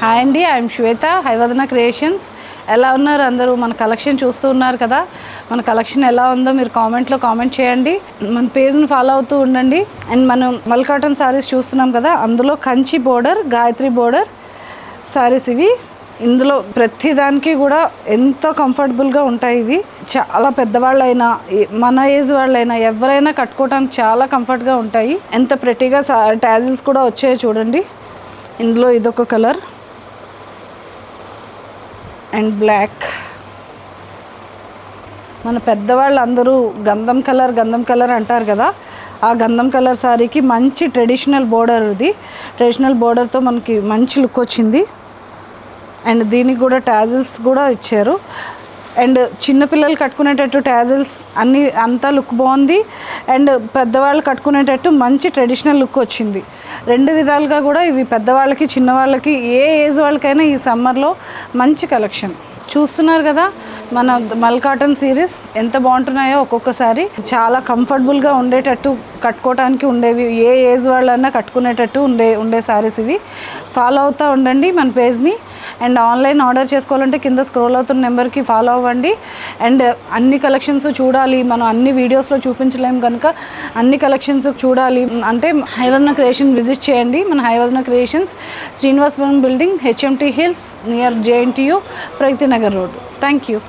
Hi అండి, I'm Shweta, హైవదన creations. ఎలా ఉన్నారు అందరూ? మన కలెక్షన్ చూస్తూ ఉన్నారు కదా. మన కలెక్షన్ ఎలా ఉందో మీరు కామెంట్లో కామెంట్ చేయండి. మన పేజ్ని ఫాలో అవుతూ ఉండండి. అండ్ మనం మల్ కాటన్ శారీస్ చూస్తున్నాం కదా, అందులో కంచి బోర్డర్, గాయత్రి బోర్డర్ శారీస్ ఇవి. ఇందులో ప్రతిదానికి కూడా ఎంతో కంఫర్టబుల్గా ఉంటాయి. ఇవి చాలా పెద్దవాళ్ళైనా మన ఏజ్ వాళ్ళైనా ఎవరైనా కట్టుకోవడానికి చాలా కంఫర్ట్గా ఉంటాయి. ఎంత ప్రెట్టీగా టాజిల్స్ కూడా వచ్చాయో చూడండి. ఇందులో ఇదొక కలర్ అండ్ బ్లాక్. మన పెద్దవాళ్ళు అందరూ గంధం కలర్ అంటారు కదా, ఆ గంధం కలర్ శారీకి మంచి ట్రెడిషనల్ బోర్డర్. ఇది ట్రెడిషనల్ బోర్డర్తో మనకి మంచి లుక్ వచ్చింది. అండ్ దీనికి కూడా టాజిల్స్ కూడా ఇచ్చారు. అండ్ చిన్నపిల్లలు కట్టుకునేటట్టు టాజిల్స్ అన్నీ అంతా లుక్ బాగుంది. అండ్ పెద్దవాళ్ళు కట్టుకునేటట్టు మంచి ట్రెడిషనల్ లుక్ వచ్చింది. రెండు విధాలుగా కూడా ఇవి పెద్దవాళ్ళకి చిన్నవాళ్ళకి ఏ ఏజ్ వాళ్ళకైనా ఈ సమ్మర్లో మంచి కలెక్షన్. చూస్తున్నారు కదా మన మల్ కాటన్ సిరీస్ ఎంత బాగుంటున్నాయో. ఒక్కొక్కసారి చాలా కంఫర్టబుల్గా ఉండేటట్టు కట్టుకోవడానికి ఉండేవి, ఏ ఏజ్ వాళ్ళన్నా కట్టుకునేటట్టు ఉండే శారీస్ ఇవి. ఫాలో అవుతూ ఉండండి మన పేజ్ని. అండ్ ఆన్లైన్ ఆర్డర్ చేసుకోవాలంటే కింద స్క్రోల్ అవుతున్న నెంబర్కి ఫాలో అవ్వండి. అండ్ అన్ని కలెక్షన్స్ చూడాలి, మనం అన్ని వీడియోస్లో చూపించలేము కనుక అన్ని కలెక్షన్స్ చూడాలి అంటే హైవదన క్రియేషన్ విజిట్ చేయండి. మన Haivadana Creations Srinivasapuram building, HMT Hills, near JNTU, Pragathi Nagar road. Thank you.